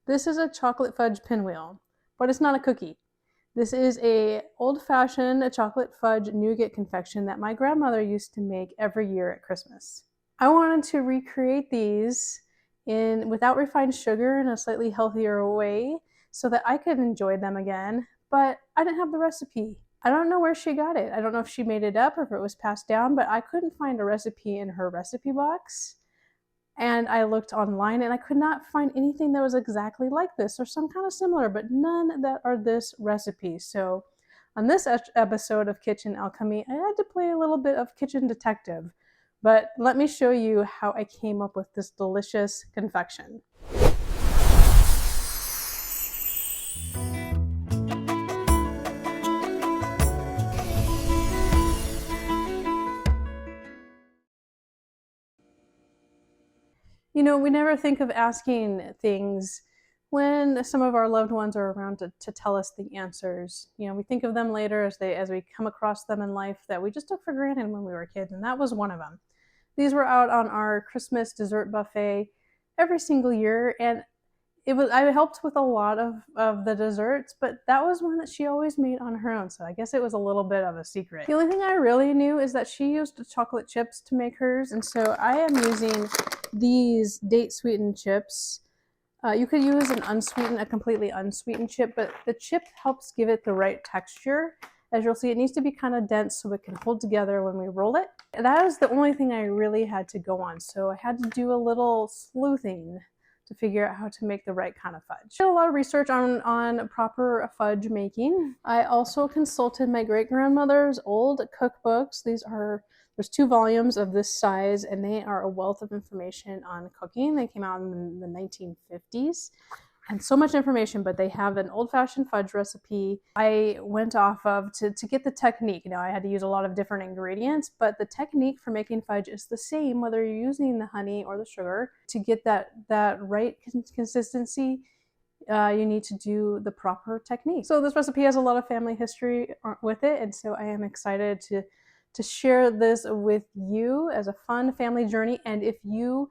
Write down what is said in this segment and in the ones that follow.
This is a chocolate fudge pinwheel, but it's not a cookie. This is a old-fashioned chocolate fudge nougat confection that my grandmother used to make every year at Christmas. I wanted to recreate these without refined sugar in a slightly healthier way so that I could enjoy them again, but I didn't have the recipe. I don't know where she got it. I don't know if she made it up or if it was passed down, but I couldn't find a recipe in her recipe box. And I looked online and I could not find anything that was exactly like this or some kind of similar, but none that are this recipe. So on this episode of Kitchen Alchemy, I had to play a little bit of kitchen detective. But let me show you how I came up with this delicious confection. You know, we never think of asking things when some of our loved ones are around to tell us the answers. You know, we think of them later as we come across them in life that we just took for granted when we were kids, and that was one of them. These were out on our Christmas dessert buffet every single year, and I helped with a lot of the desserts, but that was one that she always made on her own, so I guess it was a little bit of a secret. The only thing I really knew is that she used chocolate chips to make hers, and so I am using these date-sweetened chips. You could use a completely unsweetened chip, but the chip helps give it the right texture. As you'll see, it needs to be kind of dense so it can hold together when we roll it. That is the only thing I really had to go on, so I had to do a little sleuthing to figure out how to make the right kind of fudge. I did a lot of research on proper fudge making. I also consulted my great-grandmother's old cookbooks. There's 2 volumes of this size, and they are a wealth of information on cooking. They came out in the 1950s. And so much information, but they have an old-fashioned fudge recipe I went off of to get the technique. You know, I had to use a lot of different ingredients, but the technique for making fudge is the same whether you're using the honey or the sugar. To get that right consistency, you need to do the proper technique. So this recipe has a lot of family history with it, and so I am excited to share this with you as a fun family journey. And if you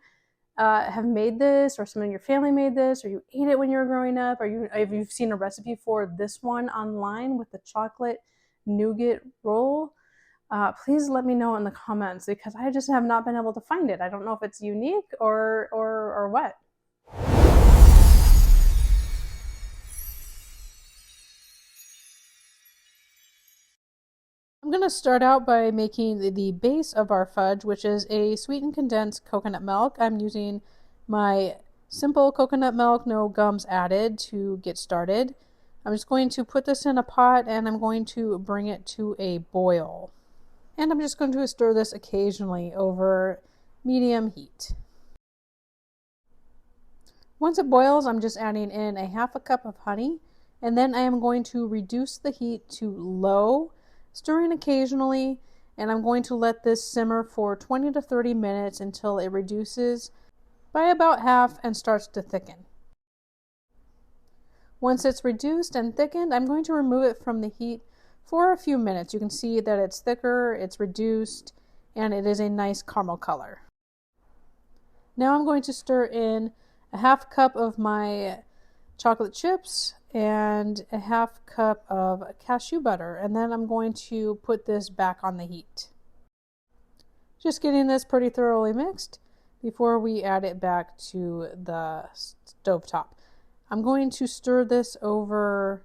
have made this, or someone in your family made this, or you ate it when you were growing up, or if you've seen a recipe for this one online with the chocolate nougat roll, please let me know in the comments, because I just have not been able to find it. I don't know if it's unique or what. I'm going to start out by making the base of our fudge, which is a sweetened condensed coconut milk. I'm using my simple coconut milk, no gums added, to get started. I'm just going to put this in a pot and I'm going to bring it to a boil. And I'm just going to stir this occasionally over medium heat. Once it boils, I'm just adding in 1/2 cup of honey, and then I am going to reduce the heat to low, stirring occasionally, and I'm going to let this simmer for 20 to 30 minutes until it reduces by about half and starts to thicken. Once it's reduced and thickened, I'm going to remove it from the heat for a few minutes. You can see that it's thicker, it's reduced, and it is a nice caramel color. Now I'm going to stir in 1/2 cup of my chocolate chips and 1/2 cup of cashew butter, and then I'm going to put this back on the heat. Just getting this pretty thoroughly mixed before we add it back to the stovetop. I'm going to stir this over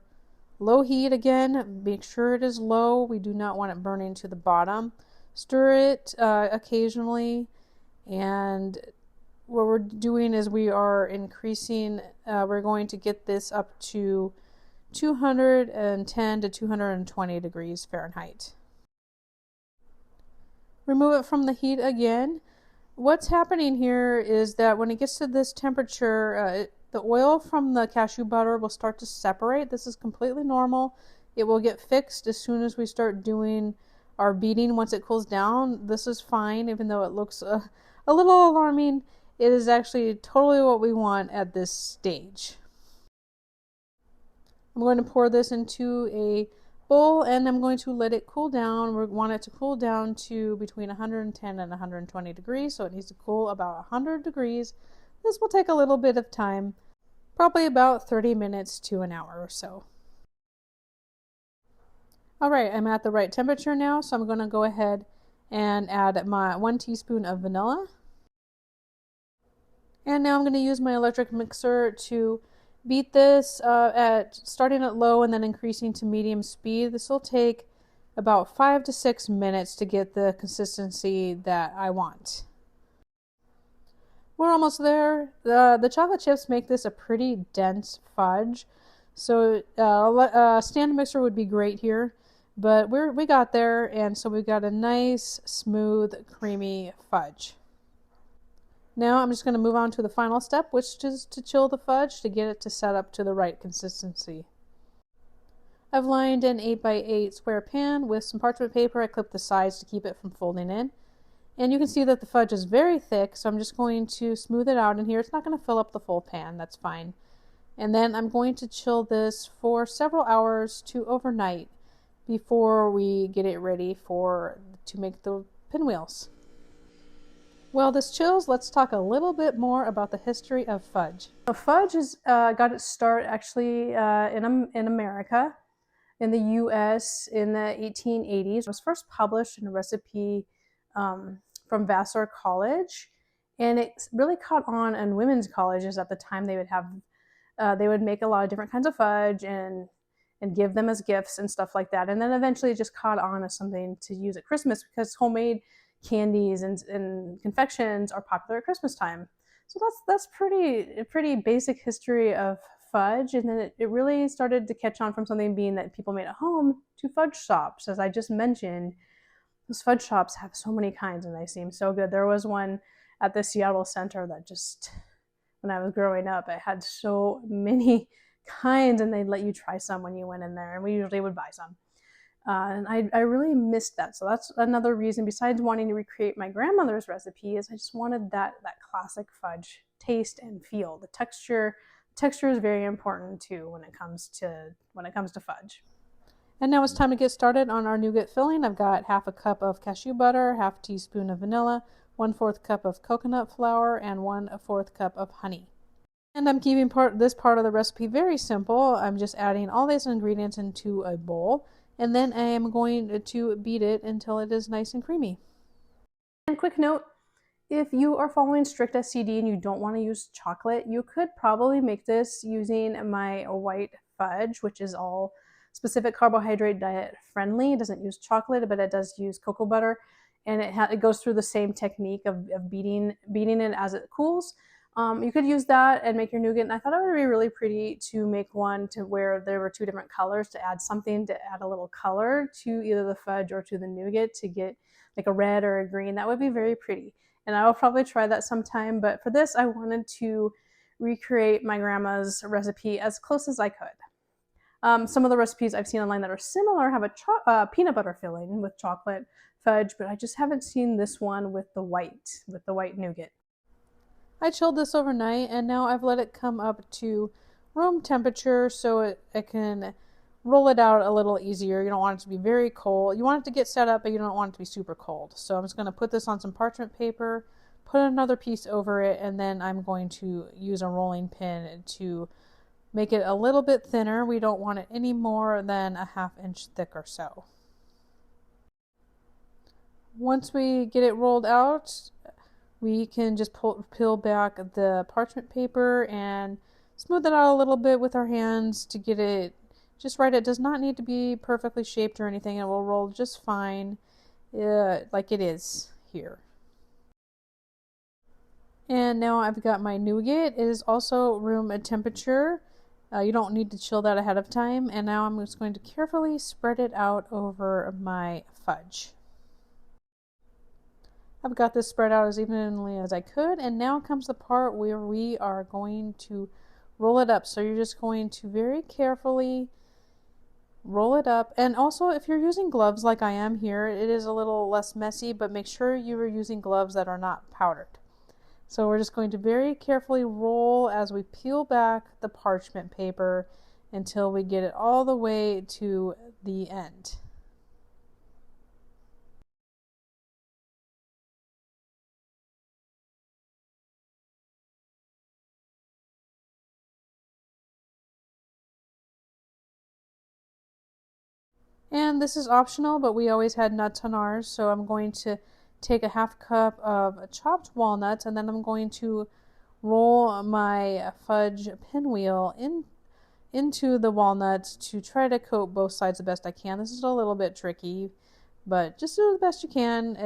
low heat again. Make sure it is low. We do not want it burning to the bottom. Stir it occasionally, and what we're doing is we are increasing, we're going to get this up to 210 to 220 degrees Fahrenheit. Remove it from the heat again. What's happening here is that when it gets to this temperature, the oil from the cashew butter will start to separate. This is completely normal. It will get fixed as soon as we start doing our beating. Once it cools down, this is fine, even though it looks a little alarming. It is actually totally what we want at this stage. I'm going to pour this into a bowl and I'm going to let it cool down. We want it to cool down to between 110 and 120 degrees, so it needs to cool about 100 degrees. This will take a little bit of time, probably about 30 minutes to an hour or so. All right, I'm at the right temperature now, so I'm going to go ahead and add my 1 teaspoon of vanilla. And now I'm going to use my electric mixer to beat this starting at low and then increasing to medium speed. This will take about 5 to 6 minutes to get the consistency that I want. We're almost there. The chocolate chips make this a pretty dense fudge, so a stand mixer would be great here. But we got there, and so we've got a nice, smooth, creamy fudge. Now I'm just going to move on to the final step, which is to chill the fudge to get it to set up to the right consistency. I've lined an 8x8 square pan with some parchment paper. I clipped the sides to keep it from folding in. And you can see that the fudge is very thick, so I'm just going to smooth it out in here. It's not going to fill up the full pan, that's fine. And then I'm going to chill this for several hours to overnight before we get it ready to make the pinwheels. While this chills, let's talk a little bit more about the history of fudge. Fudge has got its start actually in America, in the U.S. in the 1880s. It was first published in a recipe from Vassar College, and it really caught on in women's colleges at the time. They would make a lot of different kinds of fudge and give them as gifts and stuff like that. And then eventually it just caught on as something to use at Christmas because homemade candies and confections are popular at Christmas time. So that's pretty basic history of fudge. And then it really started to catch on from something being that people made at home to fudge shops. As I just mentioned, those fudge shops have so many kinds and they seem so good. There was one at the Seattle Center that just, when I was growing up, it had so many kinds, and they'd let you try some when you went in there, and we usually would buy some. And I really missed that. So that's another reason, besides wanting to recreate my grandmother's recipe, is I just wanted that classic fudge taste and feel. The texture is very important too when it comes to fudge. And now it's time to get started on our nougat filling. I've got half a cup of cashew butter, half a teaspoon of vanilla, 1/4 cup of coconut flour, and 1/4 cup of honey. And I'm keeping this part of the recipe very simple. I'm just adding all these ingredients into a bowl, and then I am going to beat it until it is nice and creamy. And quick note, if you are following strict SCD and you don't want to use chocolate, you could probably make this using my white fudge, which is all specific carbohydrate diet friendly. It doesn't use chocolate, but it does use cocoa butter, and it goes through the same technique of beating it as it cools. You could use that and make your nougat, and I thought it would be really pretty to make one to where there were 2 different colors, to add a little color to either the fudge or to the nougat to get like a red or a green. That would be very pretty, and I will probably try that sometime, but for this I wanted to recreate my grandma's recipe as close as I could. Some of the recipes I've seen online that are similar have a peanut butter filling with chocolate fudge, but I just haven't seen this one with the white nougat. I chilled this overnight, and now I've let it come up to room temperature so it can roll it out a little easier. You don't want it to be very cold. You want it to get set up, but you don't want it to be super cold. So I'm just going to put this on some parchment paper, put another piece over it, and then I'm going to use a rolling pin to make it a little bit thinner. We don't want it any more than a 1/2 inch thick or so. Once we get it rolled out, we can just peel back the parchment paper and smooth it out a little bit with our hands to get it just right. It does not need to be perfectly shaped or anything. It will roll just fine like it is here. And now I've got my nougat. It is also room temperature. You don't need to chill that ahead of time. And now I'm just going to carefully spread it out over my fudge. I've got this spread out as evenly as I could, and now comes the part where we are going to roll it up. So you're just going to very carefully roll it up. And also, if you're using gloves like I am here, it is a little less messy, but make sure you are using gloves that are not powdered. So we're just going to very carefully roll as we peel back the parchment paper until we get it all the way to the end. And this is optional, but we always had nuts on ours, so I'm going to take a half cup of chopped walnuts, and then I'm going to roll my fudge pinwheel into the walnuts to try to coat both sides the best I can. This is a little bit tricky, but just do the best you can.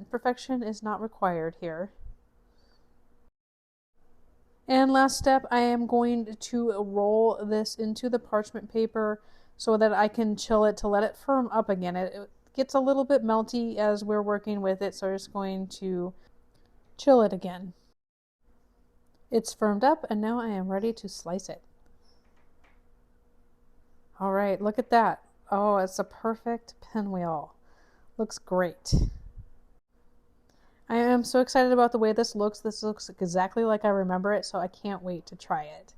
Perfection is not required here. And last step, I am going to roll this into the parchment paper so that I can chill it to let it firm up again. It gets a little bit melty as we're working with it, so I'm just going to chill it again. It's firmed up, and now I am ready to slice it. All right, look at that. Oh, it's a perfect pinwheel. Looks great. I am so excited about the way this looks. This looks exactly like I remember it, so I can't wait to try it.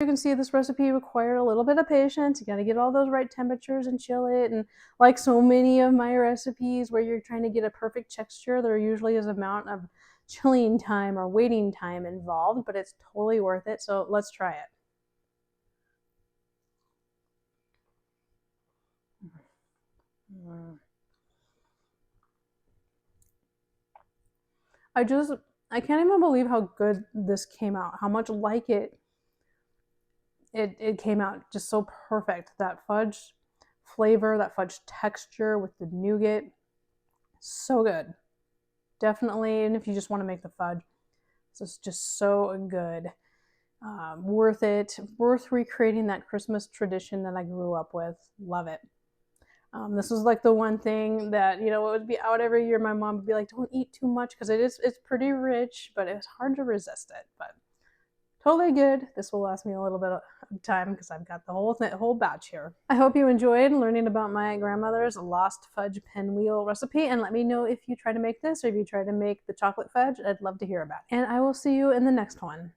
You can see this recipe required a little bit of patience. You got to get all those right temperatures and chill it. And like so many of my recipes where you're trying to get a perfect texture, there usually is an amount of chilling time or waiting time involved, but it's totally worth it. So let's try it. I can't even believe how good this came out, how much like it came out just so perfect. That fudge flavor, that fudge texture with the nougat, so good. Definitely, and if you just want to make the fudge, this is just so good. Worth it, worth recreating that Christmas tradition that I grew up with. Love it. This was like the one thing that, it would be out every year. My mom would be like, don't eat too much because it's pretty rich, but it was hard to resist it. But totally good. This will last me a little bit of time because I've got the whole batch here. I hope you enjoyed learning about my grandmother's lost fudge pinwheel recipe, and let me know if you try to make this or if you try to make the chocolate fudge. I'd love to hear about it. And I will see you in the next one.